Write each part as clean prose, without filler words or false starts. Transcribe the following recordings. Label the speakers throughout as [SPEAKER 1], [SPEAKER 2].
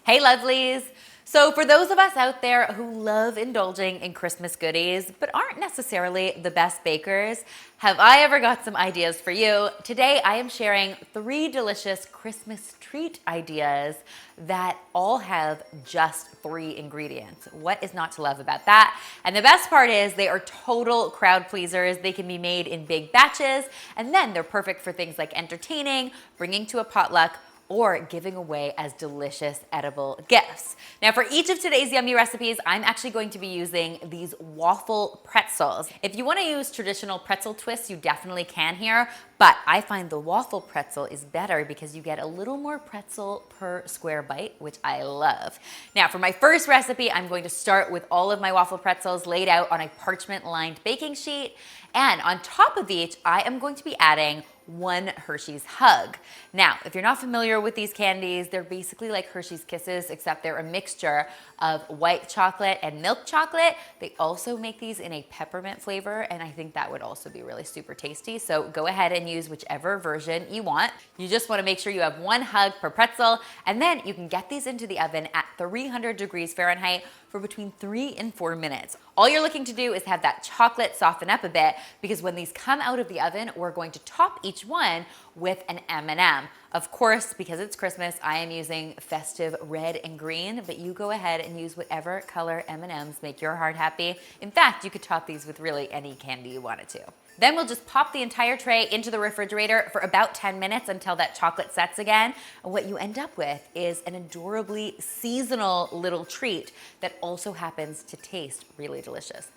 [SPEAKER 1] Hey lovelies! So for those of us out there who love indulging in Christmas goodies but aren't necessarily the best bakers, have I ever got some ideas for you? Today I am sharing 3 delicious Christmas treat ideas that all have just 3 ingredients. What is not to love about that? And the best part is they are total crowd pleasers. They can be made in big batches, and then they're perfect for things like entertaining, bringing to a potluck, or giving away as delicious edible gifts. Now for each of today's yummy recipes, I'm actually going to be using these waffle pretzels. If you want to use traditional pretzel twists, you definitely can here, but I find the waffle pretzel is better because you get a little more pretzel per square bite, which I love. Now for my first recipe, I'm going to start with all of my waffle pretzels laid out on a parchment-lined baking sheet, and on top of each, I am going to be adding 1 Hershey's Hug. Now, if you're not familiar with these candies, they're basically like Hershey's Kisses, except they're a mixture of white chocolate and milk chocolate. They also make these in a peppermint flavor, and I think that would also be really super tasty. So go ahead and use whichever version you want. You just want to make sure you have 1 hug per pretzel, and then you can get these into the oven at 300 degrees Fahrenheit for between 3 and 4 minutes. All you're looking to do is have that chocolate soften up a bit, because when these come out of the oven, we're going to top each one with an M&M. Of course, because it's Christmas, I am using festive red and green, but you go ahead and use whatever color M&Ms make your heart happy. In fact, you could top these with really any candy you wanted to. Then we'll just pop the entire tray into the refrigerator for about 10 minutes until that chocolate sets again. And what you end up with is an adorably seasonal little treat that also happens to taste really delicious.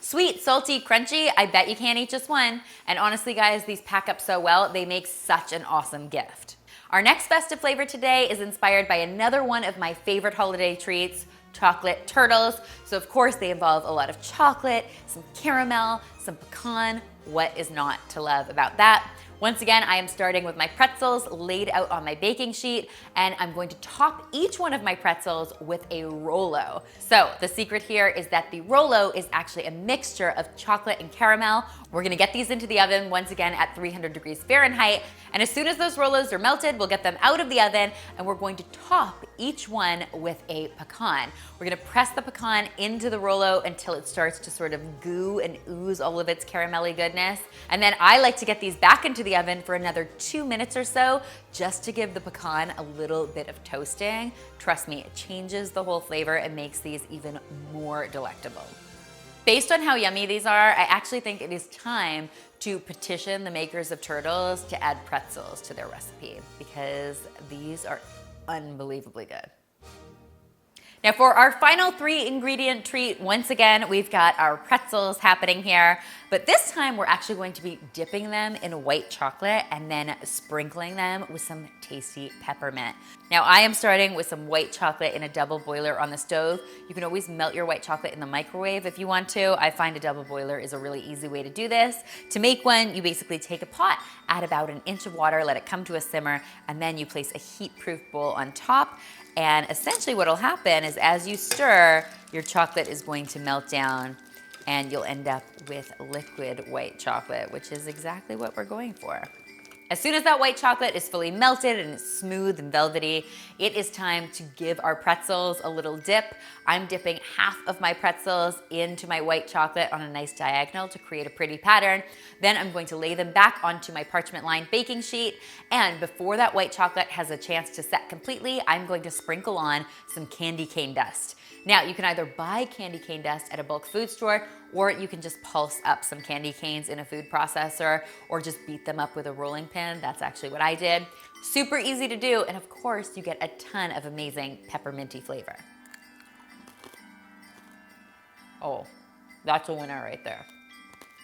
[SPEAKER 1] Sweet, salty, crunchy, I bet you can't eat just one. And honestly guys, these pack up so well, they make such an awesome gift. Our next festive flavor today is inspired by another one of my favorite holiday treats, chocolate turtles. So of course they involve a lot of chocolate, some caramel, some pecan. What is not to love about that? Once again, I am starting with my pretzels laid out on my baking sheet, and I'm going to top each one of my pretzels with a Rolo. So the secret here is that the Rolo is actually a mixture of chocolate and caramel. We're gonna get these into the oven once again at 300 degrees Fahrenheit, and as soon as those Rolos are melted, we'll get them out of the oven, and we're going to top each one with a pecan. We're gonna press the pecan into the Rolo until it starts to sort of goo and ooze all of its caramelly goodness. And then I like to get these back into the oven for another 2 minutes or so, just to give the pecan a little bit of toasting. Trust me, it changes the whole flavor and makes these even more delectable. Based on how yummy these are, I actually think it is time to petition the makers of turtles to add pretzels to their recipe, because these are unbelievably good. Now for our final 3 ingredient treat, once again, we've got our pretzels happening here, but this time we're actually going to be dipping them in white chocolate and then sprinkling them with some tasty peppermint. Now I am starting with some white chocolate in a double boiler on the stove. You can always melt your white chocolate in the microwave if you want to. I find a double boiler is a really easy way to do this. To make one, you basically take a pot, add about 1 inch of water, let it come to a simmer, and then you place a heat-proof bowl on top. And essentially what'll happen is as you stir, your chocolate is going to melt down and you'll end up with liquid white chocolate, which is exactly what we're going for. As soon as that white chocolate is fully melted and it's smooth and velvety, it is time to give our pretzels a little dip. I'm dipping half of my pretzels into my white chocolate on a nice diagonal to create a pretty pattern. Then I'm going to lay them back onto my parchment-lined baking sheet. And before that white chocolate has a chance to set completely, I'm going to sprinkle on some candy cane dust. Now, you can either buy candy cane dust at a bulk food store, or you can just pulse up some candy canes in a food processor, or just beat them up with a rolling pin. That's actually what I did. Super easy to do, and of course, you get a ton of amazing pepperminty flavor. Oh, that's a winner right there.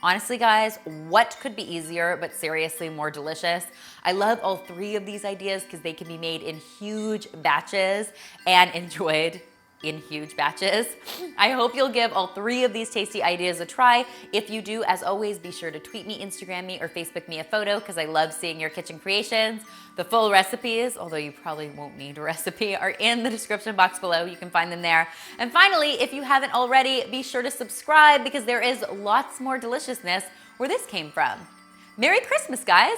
[SPEAKER 1] Honestly, guys, what could be easier, but seriously more delicious? I love all 3 of these ideas because they can be made in huge batches and enjoyed in huge batches. I hope you'll give all 3 of these tasty ideas a try. If you do, as always, be sure to tweet me, Instagram me, or Facebook me a photo, because I love seeing your kitchen creations. The full recipes, although you probably won't need a recipe, are in the description box below. You can find them there. And finally, if you haven't already, be sure to subscribe, because there is lots more deliciousness where this came from. Merry Christmas, guys!